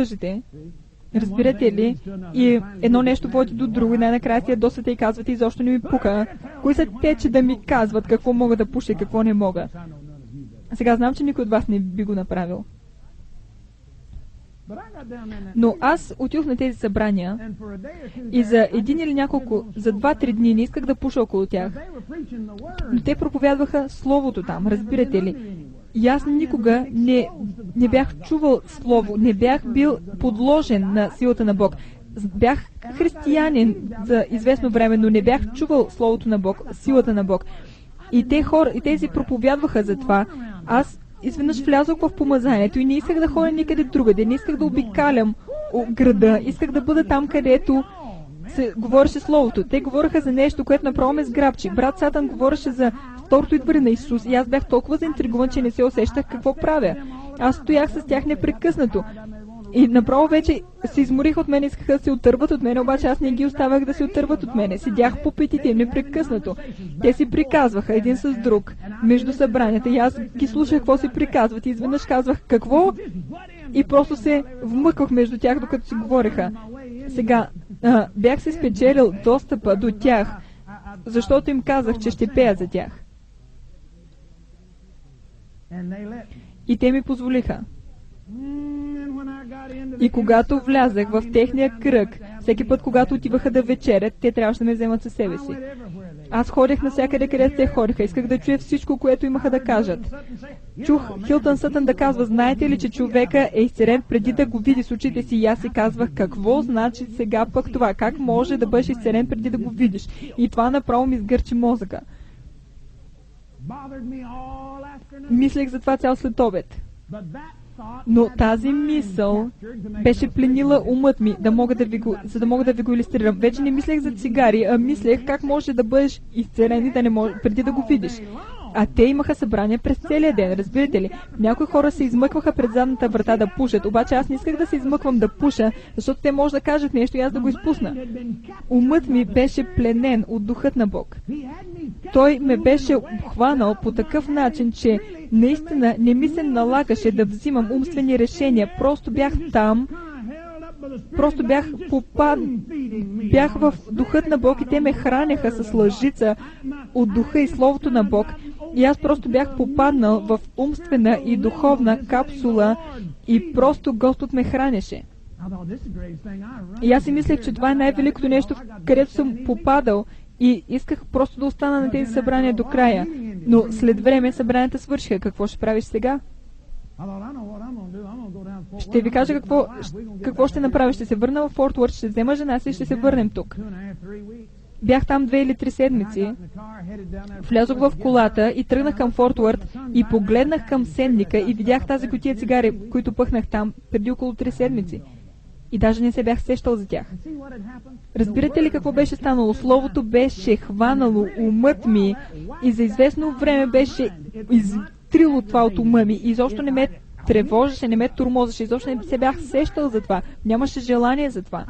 лъжете. Разбирате ли? И едно нещо води до друго и най-накрая си ядосате и казвате, изобщо не ми пука. Кои са те, че да ми казват какво мога да пуша и какво не мога? Сега знам, че никой от вас не би го направил. Но аз отидох на тези събрания и за един или за 2-3 дни не исках да пуша около тях. Но те проповядваха Словото там, разбирате ли? И аз никога не бях чувал Слово, не бях бил подложен на силата на Бог. Бях християнин за известно време, но не бях чувал Словото на Бог, силата на Бог. И тези проповядваха за това. Аз изведнъж влязох в помазанието и не исках да ходя никъде другаде, не исках да обикалям града, исках да бъда там, където се говореше Словото. Те говореха за нещо, което направо ме сграбчи. Брат Сатан говореше за второто идване на Исус и аз бях толкова заинтригуван, че не се усещах какво правя. Аз стоях с тях непрекъснато. И направо вече се изморих от мен, искаха да се отърват от мен, обаче аз не ги оставях да се отърват от мене. Седях по петите им непрекъснато. Те си приказваха един с друг между събранията и аз ги слушах какво си приказват и изведнъж казвах какво и просто се вмъквах между тях, докато си говореха. Сега бях се спечелил достъпа до тях, защото им казах, че ще пея за тях. И те ми позволиха. И когато влязах в техния кръг, всеки път, когато отиваха да вечерят, те трябваше да ме вземат със себе си. Аз ходех навсякъде, където те ходеха. Исках да чуя всичко, което имаха да кажат. Чух Хилтън Сътън да казва, знаете ли, че човека е изцелен преди да го види с очите си? И аз си казвах, какво значи сега пък това? Как може да бъдеш изцелен преди да го видиш? И това направо ми сгърчи мозъка. Мислех за това цял следобед. Но тази мисъл беше пленила умът ми, за да мога да ви го илюстрирам. Вече не мислех за цигари, а мислех как може да бъдеш изцелен и да не може, преди да го видиш. А те имаха събрания през целия ден, разбирате ли? Някои хора се измъкваха пред задната врата да пушат, обаче аз не исках да се измъквам да пуша, защото те може да кажат нещо и аз да го изпусна. Умът ми беше пленен от Духът на Бог. Той ме беше обхванал по такъв начин, че наистина не ми се налагаше да взимам умствени решения. Просто бях там, просто бях в Духът на Бог и те ме хранеха с лъжица от Духа и Словото на Бог. И аз просто бях попаднал в умствена и духовна капсула и просто Господ ме хранеше. И аз си мислех, че това е най-великото нещо, където съм попадал и исках просто да остана на тези събрания до края. Но след време събранията свършиха. Какво ще правиш сега? Ще ви кажа какво ще направя. Ще се върна в Форт Уърт, ще взема жена си и ще се върнем тук. Бях там 2 или 3 седмици. Влязох в колата и тръгнах към Форт Уърт и погледнах към сенника и видях тази кутия цигари, които пъхнах там преди около 3 седмици. И даже не се бях сещал за тях. Разбирате ли какво беше станало? Словото беше хванало умът ми и за известно време беше изтрило това от ума ми. И изобщо не ме тревожеше, не ме тормозеше, изобщо не се бях сещал за това. Нямаше желание за това.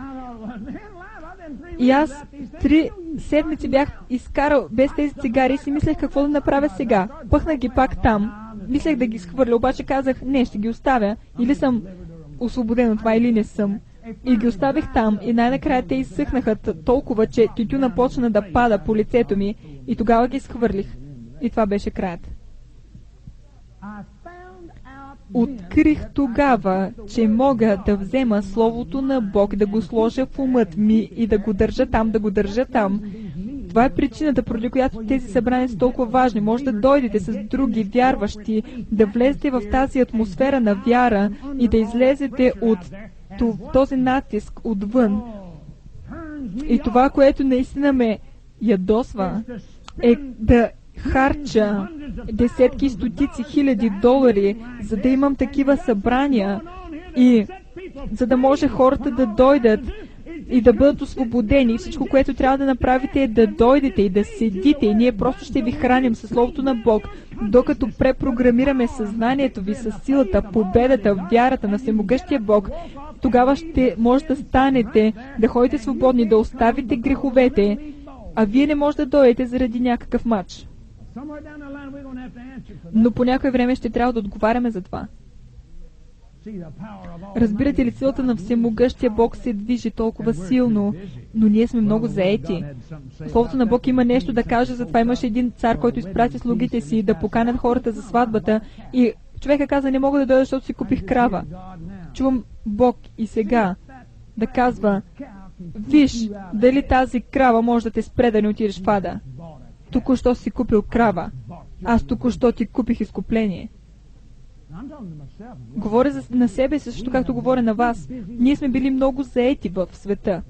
И аз 3 седмици бях изкарал без тези цигари и си мислех какво да направя сега. Пъхнах ги пак там. Мислех да ги схвърля, обаче казах, не, ще ги оставя. Или съм освободен от това, или не съм. И ги оставих там и най-накрая те изсъхнаха толкова, че тютюна почна да пада по лицето ми и тогава ги схвърлих. И това беше краят. Открих тогава, че мога да взема Словото на Бог, да го сложа в умът ми и да го държа там, Това е причината, поради която тези събрания са толкова важни. Може да дойдете с други вярващи, да влезете в тази атмосфера на вяра и да излезете от този натиск отвън. И това, което наистина ме ядосва, е да харча десетки, стотици хиляди долари, за да имам такива събрания и за да може хората да дойдат и да бъдат освободени. Всичко, което трябва да направите е да дойдете и да седите и ние просто ще ви храним със Словото на Бог, докато препрограмираме съзнанието ви с силата, победата, вярата на всемогъщия Бог. Тогава ще може да станете, да ходите свободни, да оставите греховете, а вие не може да дойдете заради някакъв мач. Но по някое време ще трябва да отговаряме за това. Разбирате ли, силата на всемогъщия Бог се движи толкова силно, но ние сме много заети. Словото на Бог има нещо да каже, затова имаше един цар, който изпрати слугите си да поканят хората за сватбата и човека каза, не мога да дойда, защото си купих крава. Чувам Бог и сега да казва, виж дали тази крава може да те спре да не отидеш в ада. Току-що си купил крава. Аз току-що ти купих изкупление. Говоря на себе си, също както говоря на вас. Ние сме били много заети в света.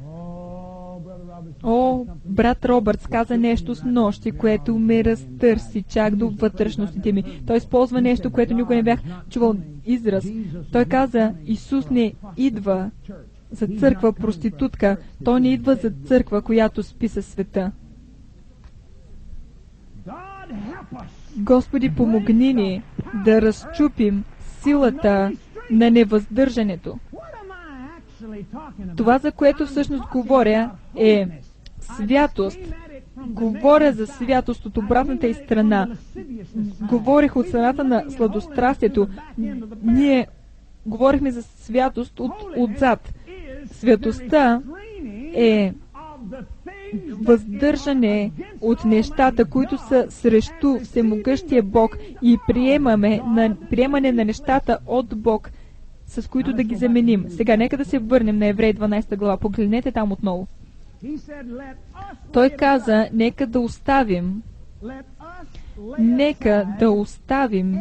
О, брат Робъртс каза нещо с нощи, което ме разтърси чак до вътрешностите ми. Той използва нещо, което никога не бях чувал израз. Той каза, Исус не идва за църква проститутка, Той не идва за църква, която спи със света. Господи, помогни ни да разчупим силата на невъздържането. Това, за което всъщност говоря, е святост. Говоря за святост от обратната й страна. Говорих от страната на сладострастието. Ние говорихме за святост отзад. Святостта е въздържане от нещата, които са срещу всемогъщия Бог и приемане на нещата от Бог, с които да ги заменим. Сега, нека да се върнем на Евреи 12 глава. Погледнете там отново. Той каза, нека да оставим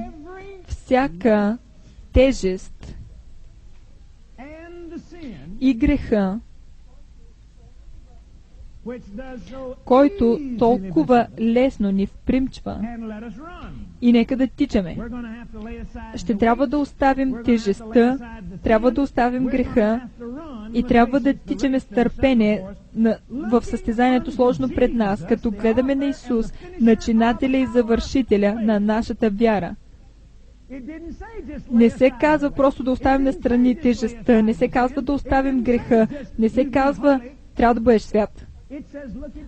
всяка тежест и греха, който толкова лесно ни впримчва, и нека да тичаме. Ще трябва да оставим тежестта, трябва да оставим греха и трябва да тичаме с търпение в състезанието сложно пред нас, като гледаме на Исус, начинателя и завършителя на нашата вяра. Не се казва просто да оставим настрани тежестта, не се казва да оставим греха, не се казва трябва да бъдеш свят.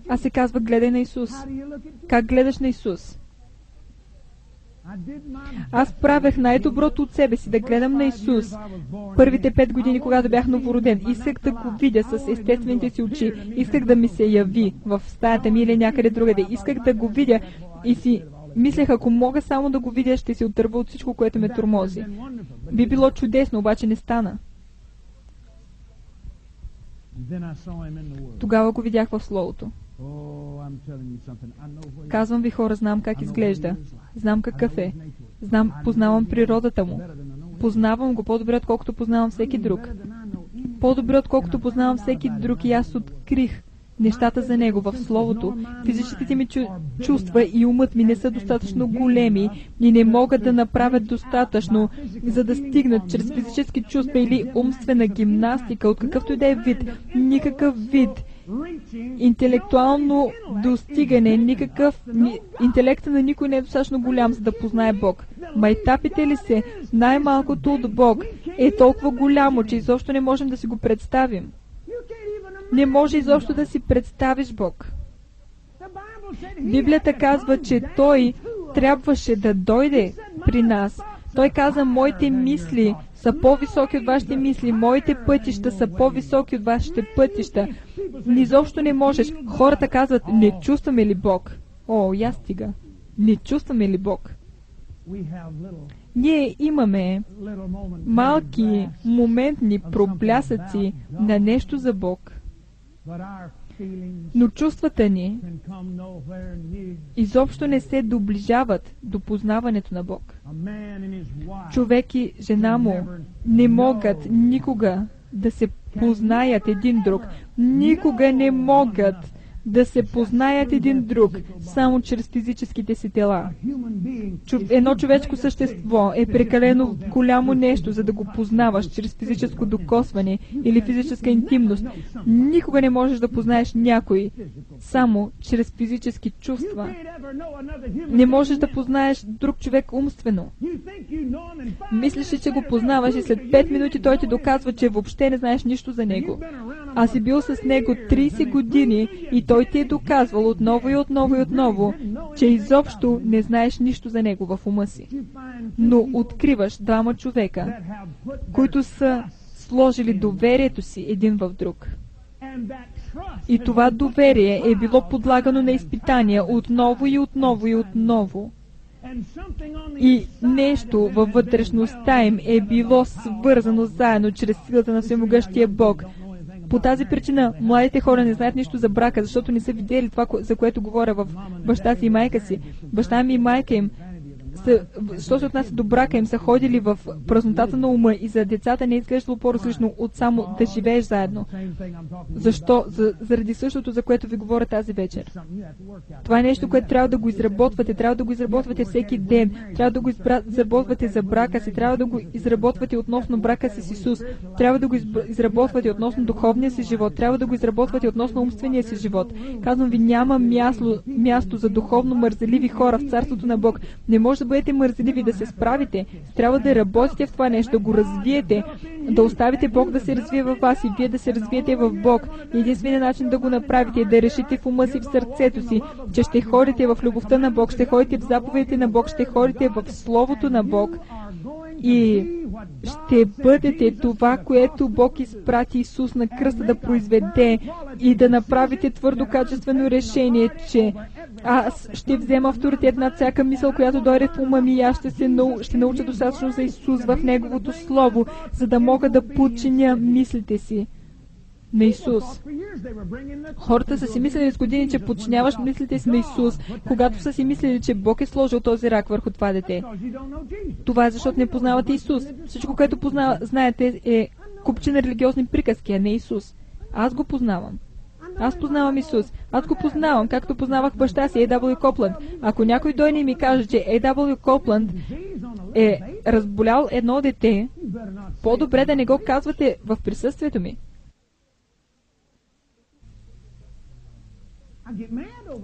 А се казва, гледай на Исус. Как гледаш на Исус? Аз правех най-доброто от себе си, да гледам на Исус. Първите 5 години, когато бях новороден, исках да го видя с естествените си очи. Исках да ми се яви в стаята ми или някъде другаде. Исках да го видя и си мислех, ако мога само да го видя, ще се отърва от всичко, което ме тормози. Би било чудесно, обаче не стана. Тогава го видях в Словото. Казвам ви, хора, знам как изглежда. Знам какъв е. Познавам природата му. Познавам го по-добре, отколкото познавам всеки друг. По-добре, отколкото познавам всеки друг, и аз открих нещата за него в Словото. Физическите ми чувства и умът ми не са достатъчно големи и не могат да направят достатъчно, за да стигнат чрез физически чувства или умствена гимнастика, от какъвто и да е вид, никакъв вид, интелектуално достигане, интелектът на никой не е достатъчно голям, за да познае Бог. Майтапите ли се, най-малкото от Бог е толкова голямо, че изобщо не можем да си го представим. Не може изобщо да си представиш Бог. Библията казва, че Той трябваше да дойде при нас. Той каза, моите мисли са по-високи от вашите мисли, моите пътища са по-високи от вашите пътища. Изобщо не можеш. Хората казват, не чувстваме ли Бог? О, я стига. Не чувстваме ли Бог? Ние имаме малки моментни проблясъци на нещо за Бог, но чувствата ни изобщо не се доближават до познаването на Бог. Човек и жена му не могат никога да се познаят един друг. Никога не могат да се познаят един друг само чрез физическите си тела. Едно човешко същество е прекалено голямо нещо, за да го познаваш чрез физическо докосване или физическа интимност. Никога не можеш да познаеш някой само чрез физически чувства. Не можеш да познаеш друг човек умствено. Мислиш ли, че го познаваш и след 5 минути той ти доказва, че въобще не знаеш нищо за него. Аз си бил с него 30 години и той ти е доказвал отново и отново и отново, че изобщо не знаеш нищо за него в ума си. Но откриваш двама човека, които са сложили доверието си един в друг. И това доверие е било подлагано на изпитания отново и отново и отново. И нещо във вътрешността им е било свързано заедно чрез силата на всемогъщия Бог. По тази причина младите хора не знаят нищо за брака, защото не са видели това, за което говоря в баща си и майка си. Баща ми и майка им, що се отнася до брака им, са ходили в празнотата на ума и за децата не е изглеждало по-различно от само да живееш заедно. Защо? Заради същото, за което ви говоря тази вечер. Това е нещо, което трябва да го изработвате. Трябва да го изработвате всеки ден. Трябва да го изработвате за брака си. Трябва да го изработвате относно брака си с Исус. Трябва да го изработвате относно духовния си живот. Трябва да го изработвате относно умствения си живот. Казвам ви, няма място за духовно мързеливи хора в Царството на Бог. Не може да бъдете мързеливи, да се справите. Трябва да работите в това нещо, да го развиете, да оставите Бог да се развие във вас и вие да се развиете в Бог. Единственият начин да го направите е да решите в ума си, в сърцето си, че ще ходите в любовта на Бог, ще ходите в заповедите на Бог, ще ходите в Словото на Бог и ще бъдете това, което Бог изпрати Исус на кръста да произведе, и да направите твърдо качествено решение, че аз ще взема авторитет над всяка мисъл, която дойде в ума ми, и аз ще науча достатъчно за Исус в Неговото Слово, за да мога да подчиня мислите си на Исус. Хората са си мислили с години, че подчиняваш мислите си на Исус, когато са си мислили, че Бог е сложил този рак върху това дете. Това е защото не познавате Исус. Всичко, което знаете, е купчина религиозни приказки, а не Исус. Аз го познавам. Аз познавам Исус. Аз го познавам, както познавах баща си, A.W. Копланд. Ако някой дойде и ми каже, че A.W. Копланд е разболял едно дете, по-добре да не го казвате в присъствието ми.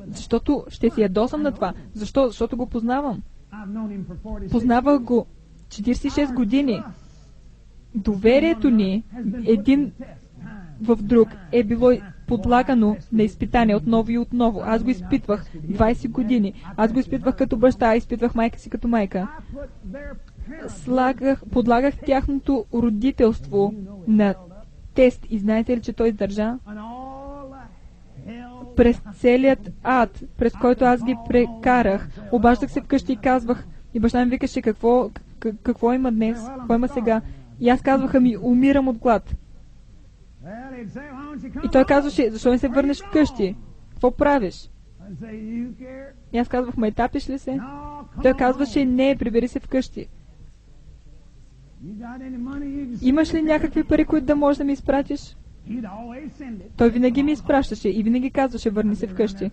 Защото ще си ядосам на това. Защо? Защото го познавам. Познавах го 46 години. Доверието ни един в друг е било подлагано на изпитание отново и отново. Аз го изпитвах 20 години. Аз го изпитвах като баща, изпитвах майка си като майка. Подлагах тяхното родителство на тест. И знаете ли, че той издържа? През целият ад, през който аз ги прекарах, обаждах се вкъщи и казвах, и баща ми викаше, какво има днес, какво има сега. И аз казваха ми, умирам от глад. И той казваше, защо не се върнеш вкъщи? Какво правиш? И аз казвах, майтапиш ли се? Той казваше, не, прибери се вкъщи. Имаш ли някакви пари, които да можеш да ми изпратиш? Той винаги ми изпращаше и винаги казваше, върни се вкъщи.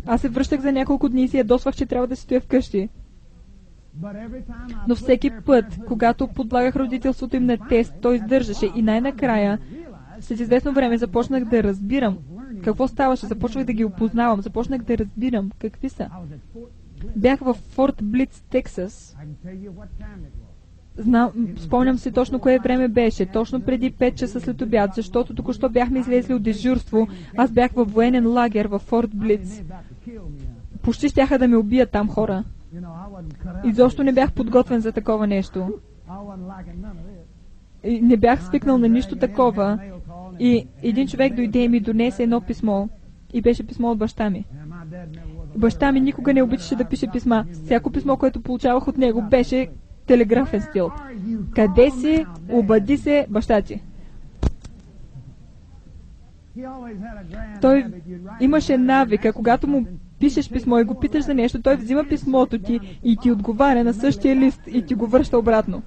Аз се връщах за няколко дни и си ядосвах, че трябва да си стоя вкъщи. Но всеки път, когато подлагах родителството им на тест, той издържаше и най-накрая, след известно време, започнах да разбирам какво ставаше, започнах да ги опознавам, започнах да разбирам какви са. Бях в Форт Блиц, Тексас. Спомням си точно кое време беше, точно преди 5 часа след обяд, защото току-що бяхме излезли от дежурство. Аз бях във военен лагер в Форт Блиц. Почти щяха да ме убият там хора. Изобщо не бях подготвен за такова нещо. И не бях свикнал на нищо такова. И един човек дойде и ми донесе едно писмо. И беше писмо от баща ми. Баща ми никога не обичаше да пише писма. Всяко писмо, което получавах от него, беше телеграфен стил. Къде си? Обади се, баща ти. Той имаше навика, когато му пишеш писмо и го питаш за нещо, той взима писмото ти и ти отговаря на същия лист и ти го връща обратно.